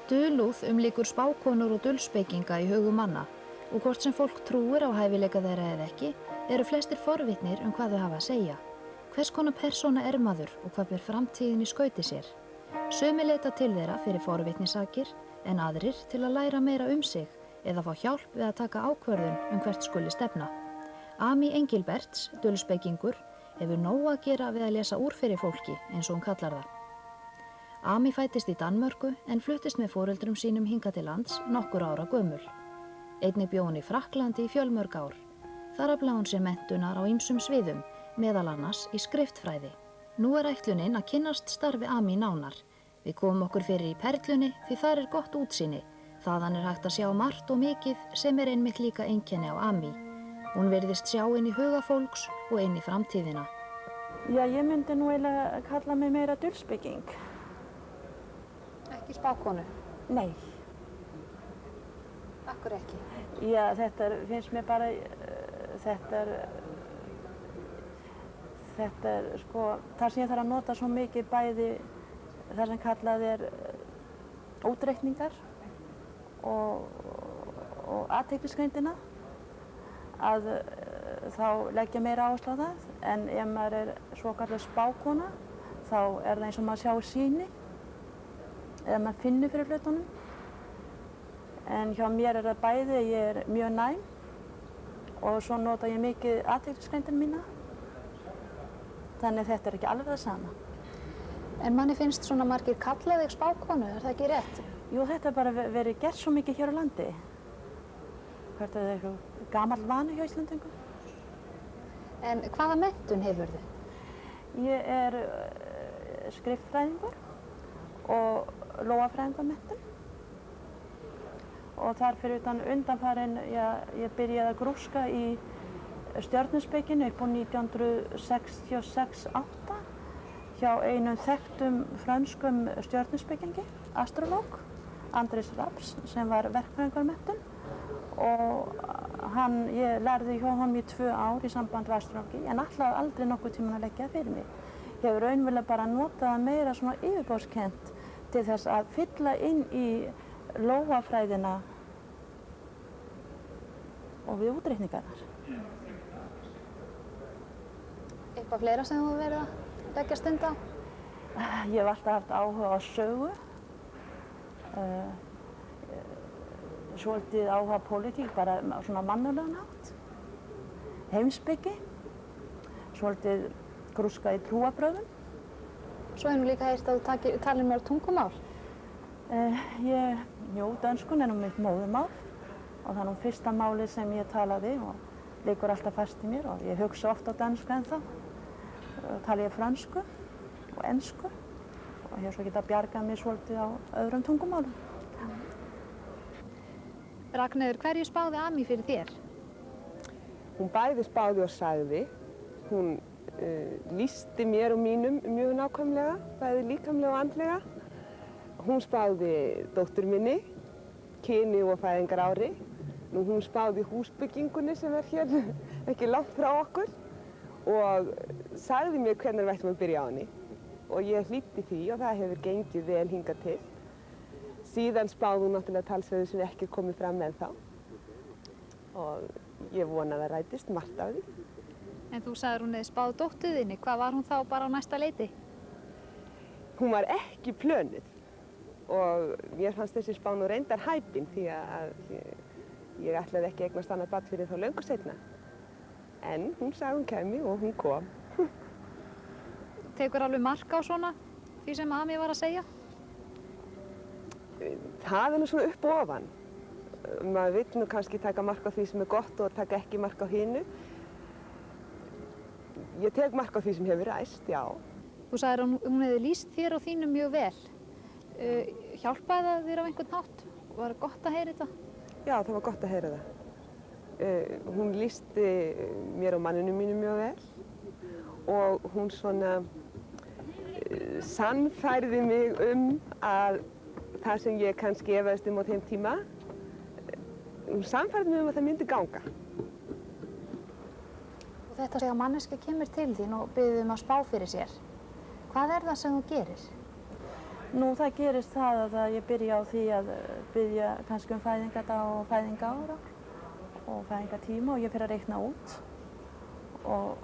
Dulúð umlykur spákonur og dulspekinga í hugum manna og hvort sem fólk trúir á hæfileika þeirra eða ekki, eru flestir forvitnir hvað þau hafa að segja. Hvers konar persóna er maður og hvað ber framtíðin í skauti sér? Sumir leita til þeirra fyrir forvitnisakir en aðrir til að læra meira sig eða fá hjálp við að taka ákvörðun hvert skuli stefna. Amy Engilberts, dulspekingur, hefur nóg að gera við að lesa úr fyrir fólki eins og hún kallar það. Amy fæddist í Danmörku en fluttist með foreldrum sínum hingað til lands nokkur ára gömul. Einnig bjó hún í Frakklandi í fjölmörg ár. Þar aflaði hún sér menntunar á ýmsum sviðum, meðal annars í skriftfræði. Nú er ætlunin að kynnast starfi Amy nánar. Við komum okkur fyrir í Perlunni því þar er gott útsýni. Þaðan er hægt að sjá margt og mikið sem er einmitt líka einkenni á Amy. Hún virðist sjá inn í huga fólks og inn í framtíðina. Já, ég myndi nú eiginlega kalla mig meira dulspeking. Ekki spákonu? Nei. Akkur ekki? Já, þetta finnst mér bara, þetta er sko, það sem ég þarf að nota svo mikið bæði það sem kallað er útreikningar og athyglisgreindina, að þá leggja meira áherslu á það, en ef maður er svokallað spákona, þá er það eins og maður sjá sýni, eða maður finnur fyrir hlutunum. En hjá mér er það bæði, ég er mjög næm og svo nota ég mikið athyglisgreindina mína, þannig að þetta er ekki alveg það sama. En manni finnst svona margir kalla þig spákonu, er það ekki rétt? Jú, þetta er bara verið gert svo mikið hér á landi. Hvert er það eitthvað gamall vani hjá Íslandingum? En hvaða menntun hefurðu? Ég er skriffræðingur og lóafræðingarmenntun. Og þar fyrir utan undanfarin, ég byrjaði að grúska í stjörnuspekinni upp á 1966-8 hjá einum þekktum frönskum stjörnuspekingi, astrológ, Andrés Raps, sem var verkfræðingarmenntun. Og ég lærði hjá honum í 2 ár í samband við astrológi, en ætlaði aldrei nokkuð tímann að leggja það fyrir mig. Ég hefur raunverulega bara notað það meira svona yfirborðskennt til þess að fylla inn í lóafræðina og við útreikningarnar. Eitthvað fleira sem þú hefur verið að leggja stund á? Ég hef alltaf haft áhuga á sögu, svolítið áhuga á pólitík, bara svona mannúðlegan hátt, heimspeki, svolítið grúska í trúarbrögðum. Svo hefur líka heyrt að þú talir mér tungumál. Dönskun er nú mitt móðurmál og það er nú fyrsta málið sem ég talaði og liggur alltaf fast í mér og ég hugsa oft á dönsku ennþá. Tala ég frönsku og ensku og ég hef svo getað bjargað mér svolítið á öðrum tungumálum. Ragnheiður, hverju spáði Amy fyrir þér? Hún bæði spáði og sagði. Hún lýsti mér og mínum mjög nákvæmlega, bæði líkamlega og andlega. Hún spáði dóttur minni, kyni og fæðingarári. Hún spáði húsbyggingunni sem er hér ekki langt frá okkur og sagði mér hvernig við ættum að byrja á henni. Og ég hlýddi því og það hefur gengið vel hingað til. Síðan spáði hún náttúrulega talsverðu sem ekki er komið fram ennþá. Og ég vona að það rætist margt af því. En þú sagðir hún hefði spáð dóttur þinni. Hvað var hún þá bara á næsta leiti? Hún var ekki plönuð. Og mér fannst þessi spá nú reyndar hæpin því að ég ætlaði ekki að eignast annað barn fyrir þá löngu seinna. En hún sagði hún kæmi og hún kom. Tekur alveg mark á svona því sem Amy var að segja? Það er nú svona upp og ofan. Maður vill nú kannski taka mark á því sem er gott og taka ekki mark á hinu. Ég tek mark á því sem hefur ræst, já. Þú sagðir að hún hefði lýst þér og þínum mjög vel. Hjálpaði það þér á einhvern hátt? Var það gott að heyra þetta? Já, það var gott að heyra það. Hún lýsti mér og manninu mínu mjög vel og hún svona sannfærði mig að það sem ég kannski efaðist á þeim tíma, hún sannfærði mig að það myndi ganga. Og þetta þegar manneskja kemur til þín og biður að spá fyrir sér, hvað er það sem þú gerir? Nú það gerist það að ég byrja á því að biðja kannski um fæðingardag og fæðingaára og fæðingartíma og ég fer að reikna út og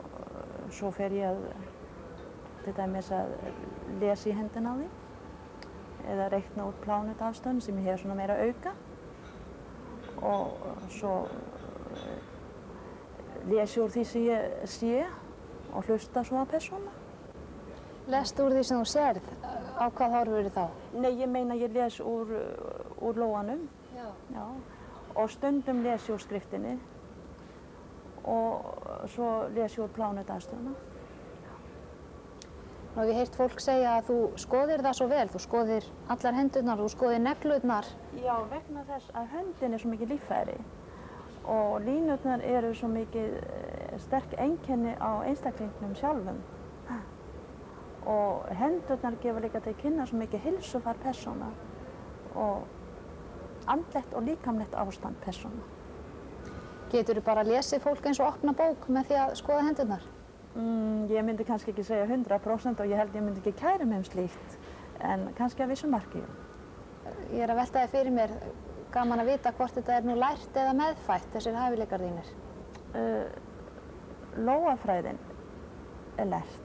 svo fer ég að til dæmis að lesa í hendina á því eða reikna út plánutafstöðun sem ég hef svona meira auka og svo lesi úr því sem ég sé og hlusta svo á persóna. Lestu úr því sem þú sérð, á hvað horfur þá? Nei, ég meina ég les úr lóanum. Já. Og stundum les ég úr skriftinni og svo les ég úr plánutafstöðuna. Nú hef ég heyrt fólk segja að þú skoðir það svo vel, þú skoðir allar hendurnar, þú skoðir neglurnar. Já, vegna þess að höndin er svo mikið líffæri og línurnar eru svo mikið sterk einkenni á einstaklingnum sjálfum. Og hendurnar gefa líka til kynna svo mikið heilsufar persóna og andlegt og líkamlegt ástand persóna. Geturðu bara lesið fólk eins og opna bók með því að skoða hendurnar? Ég myndi kannski ekki segja 100% og ég held ég myndi ekki kæra mig slíkt, en kannski að vissu marki. Ég er að velta því fyrir mér, gaman að vita hvort þetta er nú lært eða meðfætt, þessir hæfileikar þínir. Lóafræðin er lært,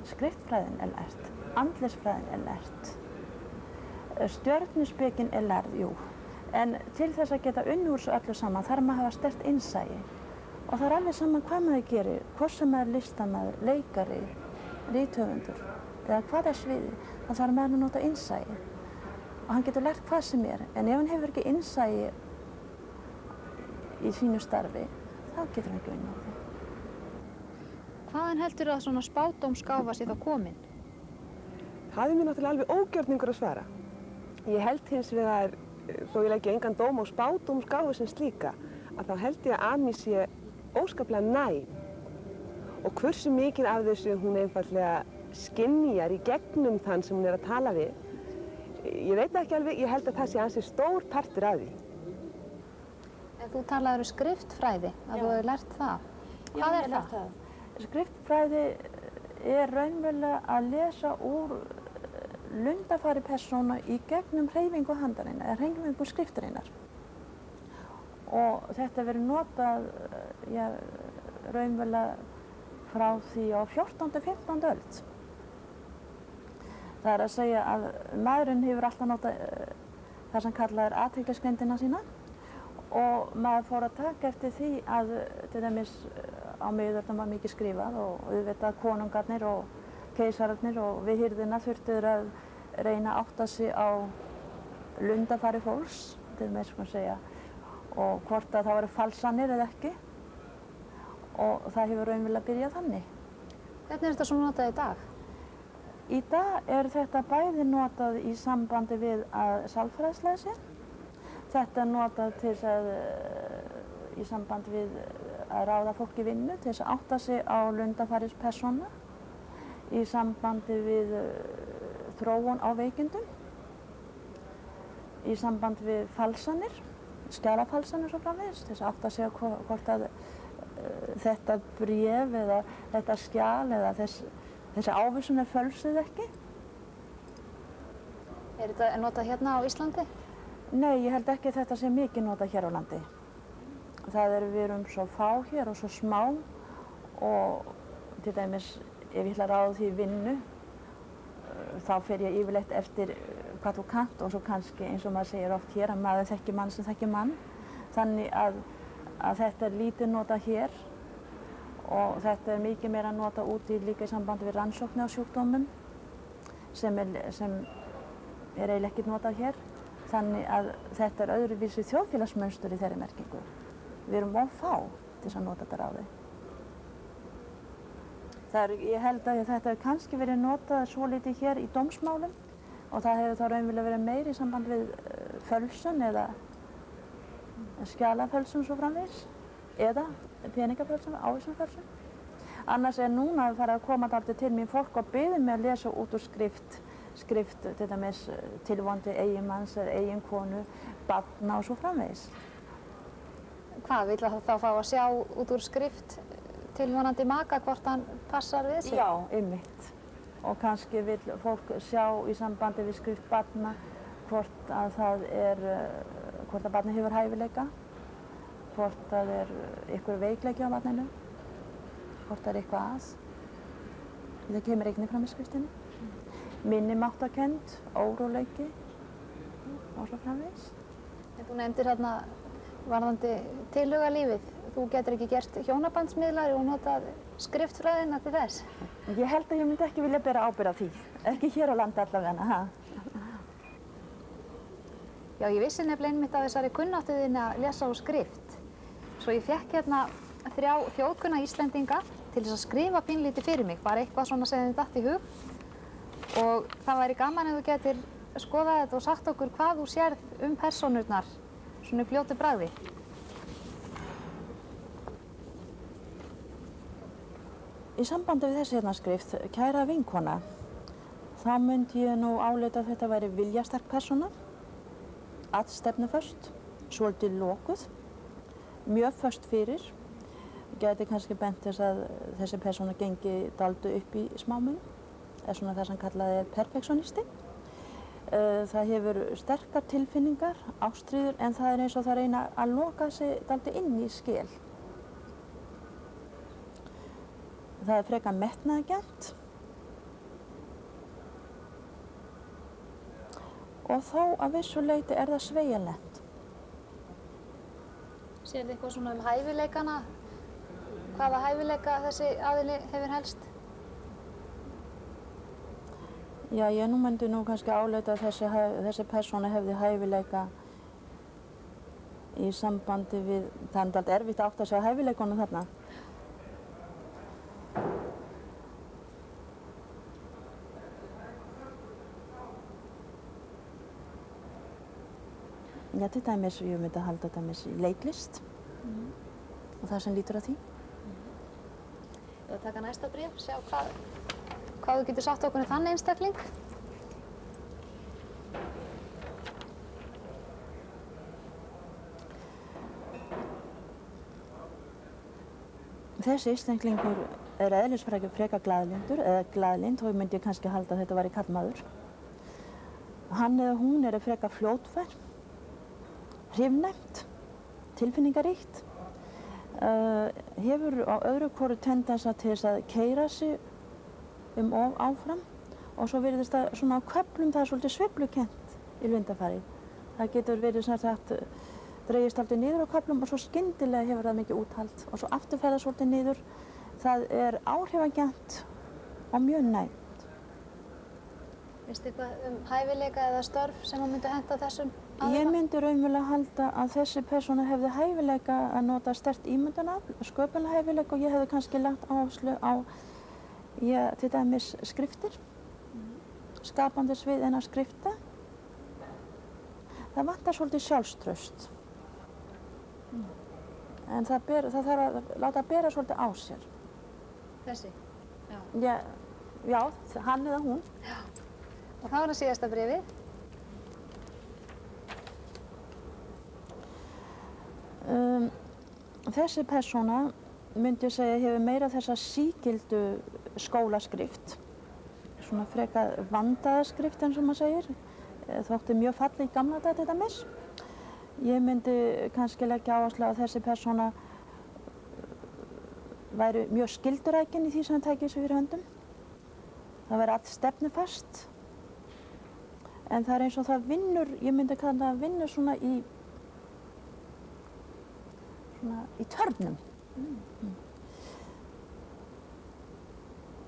skriftfræðin er lært, andlitsfræðin er lært, stjörnuspekin er lærð, jú. En til þess að geta unnið úr svo öllu saman þarf maður að hafa sterkt innsæi. Og það er alveg saman hvað maður gerir, hvort sem maður er listamaður, leikari, rithöfundur eða hvað er sviði, þá þarf maður að nota innsæi. Og hann getur lært hvað sem er, en ef hann hefur ekki innsæi í sínu starfi, þá getur hann ekki unnið úr því. Hvaðan heldur að svona spádómsgáfa sé þá komin? Það er mér náttúrulega alveg ógjörningur að svara. Ég held hins vegar, þó ég leggi engan dóm á spádómsgáfu sem slíka, að þá held ég að Amy sé óskaplega næm og hversu mikið af þessu hún einfaldlega skynjar í gegnum þann sem hún er að tala við. Ég veit það ekki alveg, ég held að það sé ansi stór partur af því. En þú talaður um skriftfræði, að þú hefur lært það. Hvað er það? Skriftfræði er raunverulega að lesa úr lundafari persóna í gegnum hreyfingu handarinnar, eða hreyfingu skriftarinnar. Og þetta verið notað raunverulega frá því á 14. og 15. öld. Það er að segja að maðurinn hefur alltaf notað það sem kallað er athyglisgreindina sína og maður fór að taka eftir því að til dæmis á miðöldum var mikið skrifað og auðvitað konungarnir og keisararnir og við hirðina þurftu að reyna að átta sig á lundafari fólks, til dæmis að segja, og hvort að það voru falsanir eða ekki og það hefur raunverulega byrjað þannig. Hvernig er þetta svo notað í dag? Í dag er þetta bæði notað í sambandi við að sálfræðisleysi. Þetta er notað til þess að í sambandi við að ráða fólk í vinnu til þess að átta sig á lundafaris persóna, í sambandi við þróun á veikindum, í sambandi við falsanir, skjalafalsanir svo framvegis, til þess að átta sig á hvort að þetta bréf eða þetta skjal eða þessi ávísun er fölsuð ekki. Er þetta notað hérna á Íslandi? Nei, ég held ekki að þetta sé mikið notað hér á landi. Við erum svo fá hér og svo smá og til dæmis ef ég ætla að ráða því vinnu þá fer ég yfirleitt eftir hvað þú kannt og svo kannski eins og maður segir oft hér að maður þekkir mann sem þekkir mann. Þannig að þetta er lítið notað hér og þetta er mikið meira notað úti líka í sambandi við rannsóknir á sjúkdómum sem er eiginlega ekkert notað hér. Þannig að þetta er öðruvísi þjóðfélagsmönstur í þeirri merkingu. Við erum of fá til þess að nota þetta ráði. Ég held að þetta hefur kannski verið notað svolítið hér í dómsmálum og það hefur þá raunverulega verið meiri í samband við fölsun eða skjalafölsun svo framvegis eða peningafölsun, ávísunarfölsun. Annars er núna að fara að koma dálítið til mín fólk og biður mig að lesa út úr skrift til dæmis tilvonandi eiginmanns eða eiginkonu, barna og svo framvegis. Hvað, vill það þá fá að sjá út úr skrift tilvonandi maka hvort hann passar við sig? Já, einmitt. og kannski vil fólk sjá í sambandi við skrift barna hvort að barnið hefur hæfileika, hvort það einhver veikleiki á barninu, hvort það eitthvað að. Það kemur einnig fram í skriftinni. Minnimáttarkennd, óróleiki og svo framvegis. Þú nefndir þarna varðandi tilhugalífið. Þú getur ekki gert hjónabandsmiðlari og notað skriftfræðina til þess? Ég held að ég myndi ekki vilja bera ábyrgð á því. Ekki hér á landi allavega, ha? Já, ég vissi nefnilega einmitt af þessari kunnáttu þinni að lesa og skrift. Svo ég fékk hérna 3 þjóðkunna Íslendinga til þess að skrifa pínlítið fyrir mig, bara eitthvað svona sem þið datt í hug. Og það væri gaman ef þú getur skoðað þetta og sagt okkur hvað þú sérð persónurnar svona í fljótu bragði. Í sambandi við þessi hérna skrift, kæra vinkona, þá myndi ég nú álita að þetta væri viljasterk persóna, stefnuföst, svolítið lokuð, mjög föst fyrir. Gæti kannski bent þess að þessi persóna gengi dálítið upp í smámunum, eða svona það sem kallað perfektionisti. Það hefur sterkar tilfinningar, ástríður, en það eins og það reyna að loka sig dálítið inn í skel. Það frekar metnaðarkennt og þó að vissu leyti það sveigjanlegt. Sérðu eitthvað svona hæfileikana? Hvaða hæfileika þessi aðili hefur helst? Já, ég myndi nú kannski álita að þessi persóna hefði hæfileika í sambandi við, það dálítið erfitt að átta sig á hæfileikunum þarna. Já, til dæmis, ég myndi halda dæmis í leiklist og það sem lítur að því. Ég vil taka næsta bréf, sjá hvað þú getur sagt okkur um þann einstakling. Þessi einstaklingur eðlisfrekar glaðlyndur, eða glaðlynd, og ég myndi kannski halda að þetta væri karlmaður. Hann eða hún frekar fljótfær, hrifnæmt, tilfinningaríkt, hefur á öðru hvoru tendensa til þess að keyra sig of áfram og svo virðist það svona á köflum það svolítið sveiflukent í lundafari. Það getur verið sem sagt dregist alltaf niður á köflum og svo skyndilega hefur það mikið úthald og svo aftur fer það svolítið niður. Það áhrifagjarnt og mjög næmt. Veistu eitthvað hæfileika eða störf sem þú myndi henta þessum aðila? Ég myndi raunverulega halda að þessi persóna hefði hæfileika að nota sterkt ímyndunarafl, sköpunarhæfileika og ég hefði kannski lagt áherslu á til dæmis skriftir, skapandi svið en að skrifta. Það vantar svolítið sjálfstraust. En það þarf að láta bera svolítið á sér. Þessi? Já, hann eða hún. Já. Og þá það síðasta bréfið. Þessi persóna myndi ég segja hefur meira þessa sígildu skólaskrift. Svona frekar vandaða skrift eins og maður segir. Þótti mjög falleg í gamla daga til dæmis. Ég myndi kannski leggja áherslu á að þessi persóna væri mjög skyldurækin í því sem hann tæki sig fyrir höndum. Það væri allt stefnufast. En það eins og það vinnur, ég myndi kalla það vinnur svona í törnum.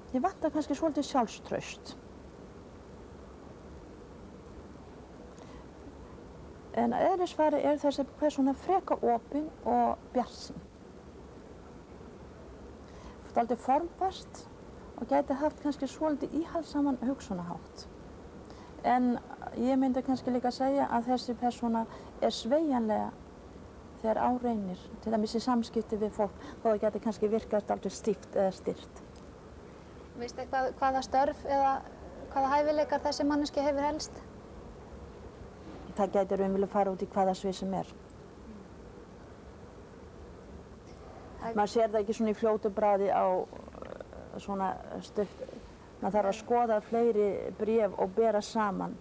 Ég vantar kannski svolítið sjálfstraust. En eðlisfari þessi persóna frekar opin og bjartsýn. Dálítið formfast og gæti haft kannski svolítið íhaldsaman hugsunarhátt. En ég myndi kannski líka segja að þessi persóna sveigjanlega þegar á reynir, til dæmis í samskipti við fólk, þó það gæti kannski virkað dálítið stíft eða styrt. Veistu eitthvað hvaða störf eða hvaða hæfileikar þessi manneskja hefur helst? Það gæti raunverulega fara út í hvaða svið sem er. Maður sér það ekki svona í fljótu bragði á svona Maður þarf að skoða fleiri bréf og bera saman.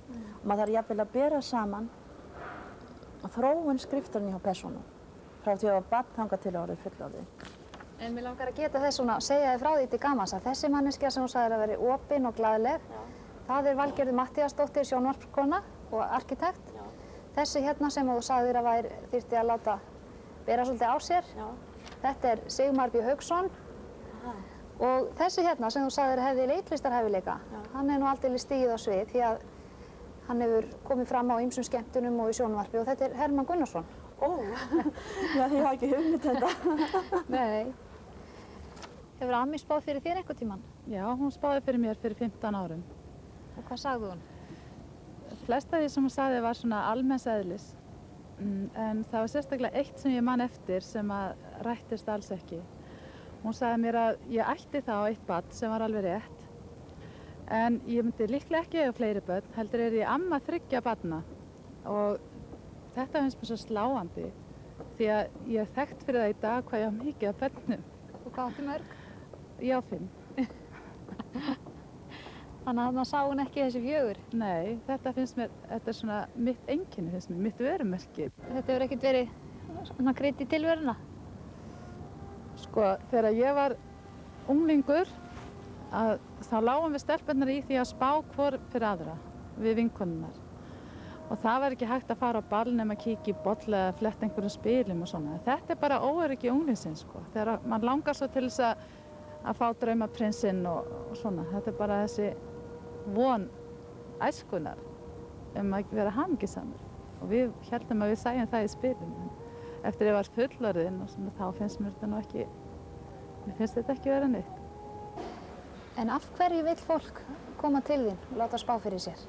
Maður þarf jafnvel að bera saman þróun skriftarinnar hjá persónu. Frá því að það var barn þangað til að orðið fullorðið. En mér langar að geta þess svona, segja þið frá því til gamans að þessi manneskja sem hún sagðir að veri opin og glaðleg, það er Valgerður Matthíasdóttir, sjónvarpskona og arkitekt. Þessi hérna sem þú sagðir að þyrfti að láta bera svolítið á sér, þetta er Sigmar B. Hauksson. Og þessi hérna sem þú sagðir hefði leiklistarhæfileika, hann er nú aldeilis stigið á svið því að hann hefur komið fram á ýmsum skemmtunum og í sjónvarpi og þetta er Hermann Gunnarsson. Ó, já, ég haf ekki hugmynd þetta. Nei. Hefur Ammi spáð fyrir þér einhvern tímann? Já, hún spáði fyrir mér fyrir 15 árum. Og hvað sagði hún? Flest af því sem hún sagði var svona almenns eðlis. En það var sérstaklega eitt sem ég man eftir sem að rættist alls ekki. Hún sagði mér að ég ætti þá eitt barn sem var alveg rétt. En ég myndi líklega ekki eiga fleiri börn, heldur er ég amma 3 barna. Og þetta finnst mér svo sláandi. Því að ég er þekkt fyrir það í dag hvað ég á mikið af börnum. Og hvað áttu mörg? Ég á 5. Þannig að maður sá hún ekki þessi 4. Nei, þetta er svona mitt einkenni, finnst mér, mitt vörumerki. Þetta hefur ekkert verið svona krydd í tilveruna? Sko, þegar ég var unglingur, þá lágum við stelpunnar í því að spá hvor fyrir aðra, við vinkonunnar. Og það var ekki hægt að fara á ball nema að kíkja í boll eða fletta einhverjum spilum og svona. Þetta er bara óöryggi unglingsins, sko. Þegar mann langar svo til þess að fá draumaprinsinn og svona. Þetta er bara þessi von æskunnar að vera hamingjusamur. Og við héldum að við sæjum það í spilum. Eftir ég var fullorðin og svona, þá finnst mér þetta nú ekki, mér finnst þetta ekki vera neitt. En af hverju vill fólk koma til þín og láta spá fyrir sér?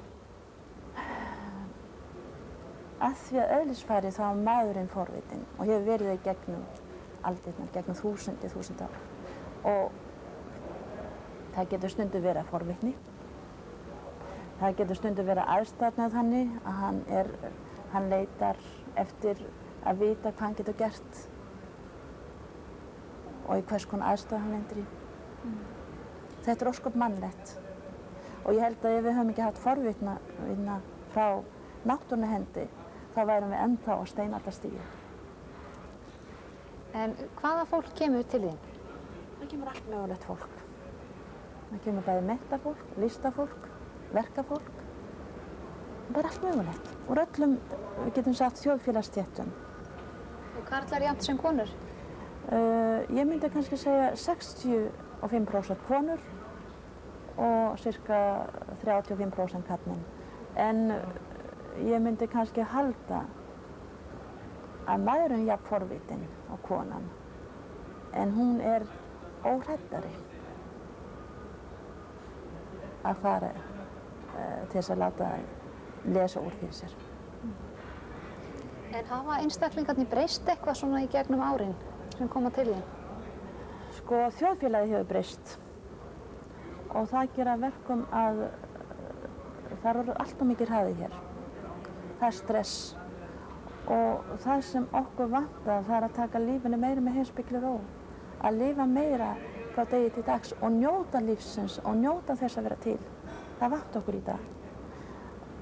Að því að eðlisfæri þá er maðurinn forvitinn og hefur verið það gegnum aldirnar, gegnum þúsund ár. Og það getur stundum verið að forvitni. Það getur stundum verið aðstæðnað þannig að hann leitar eftir að vita hvað hann getur gert og í hvers konar aðstæð hann lendir í. Þetta er ósköp mannlegt. Og ég held að ef við höfum ekki haft forvitna frá náttúrunnar hendi, þá værum við ennþá á steinaldarstigi. En hvaða fólk kemur til þín? Það kemur allt mögulegt fólk. Það kemur bæði menntafólk, listafólk, verkafólk. Það er allt mögulegt. Úr öllum, við getum sagt, þjóðfélagsstéttum. Og karlar jafnt sem konur? Ég myndi kannski segja 65% konur og sirka 35% karlmenn. En ég myndi kannski halda að maðurinn er jafn forvitinn á konan, en hún er óhræddari að fara til þess að láta lesa úr fyrir sér. En hafa einstaklingarnir breyst eitthvað svona í gegnum árin sem koma til þín? Sko, þjóðfélagið hefur breyst og það gera verkum að það eru allt of mikið hraði hér. Það er stress og það sem okkur vantar, það er að taka lífinu meira með heimspekileg ró. Að lifa meira frá degi til dags og njóta lífsins og njóta þess að vera til. Það vantar okkur í dag.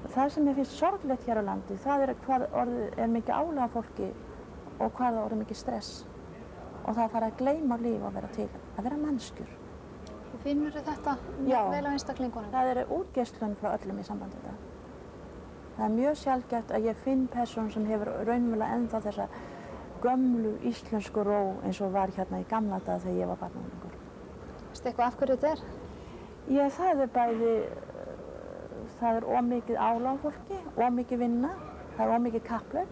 Það sem ég finnst sorglegt hér á landi, það er hvað orðið er mikið álag af fólki og hvað það orðið mikið stress. Og það að fara að gleyma líf og vera til, að vera mannskjur. Og finnur þetta vel á einstaklingunum? Það er útgeislun frá öllum í sambandi þetta. Það er mjög sjaldgæft að ég finn persón sem hefur raunverulega ennþá þessa gömlu íslensku ró eins og var hérna í gamla daga þegar ég var barnaunglingur. Veistu eitthvað af hverju þetta er? Já, það er bæði, það er ómikið álag á fólki, ómikið vinna, það er ómikið kappleik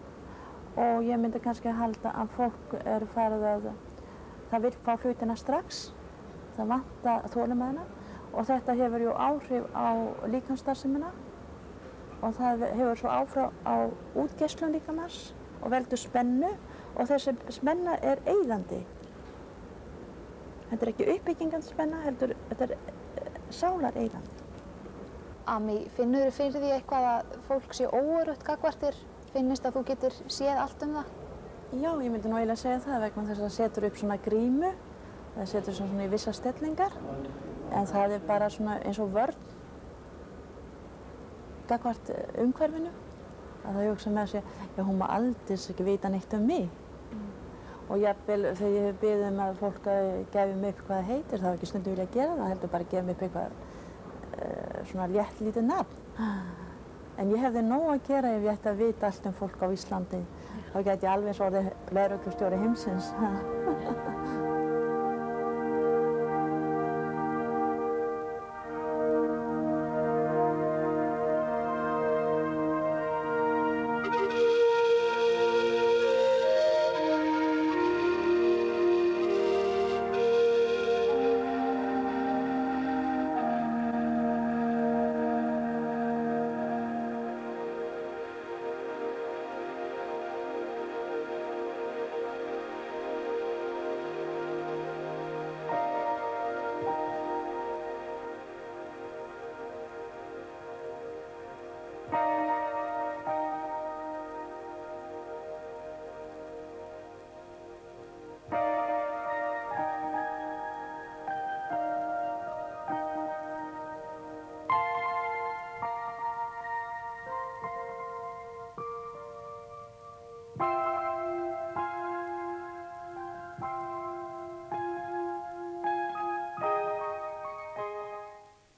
og ég myndi kannski halda að fólk er farið að, það vil fá hlutina strax, það vantar þolinmæðina og þetta hefur jú áhrif á líkamsstarfsemina og það hefur svo áhrif á útgeislun líkamans og veldur spennu og þessi spenna er eyðandi. Þetta er ekki uppbyggingandi spenna, heldur þetta er sálareyðandi. Ammi, finnur þið fyrir því eitthvað að fólk sé óöruggt gagnvart þér? Finnist að þú getur séð allt um það? Já, ég myndi nú eiginlega segja það vegna þess að það setur upp svona grímu Það setur svona í vissa stellingar, en það er bara svona eins og vörn gagnvart umhverfinu. Að það hugsa með sér, já, hún má aldrei ekki vita neitt um mig. Og jafnvel þegar ég hef beðið um að fólk gefi mig upp hvað það heitir, þá hef ekki stundum viljað gera það, heldur bara að gefa mig upp eitthvað svona létt lítið nafn. En ég hefði nóg að gera ef ég ætti að vita allt um fólk á Íslandi. Þá gæti ég alveg eins orðið lögreglustjóri heimsins.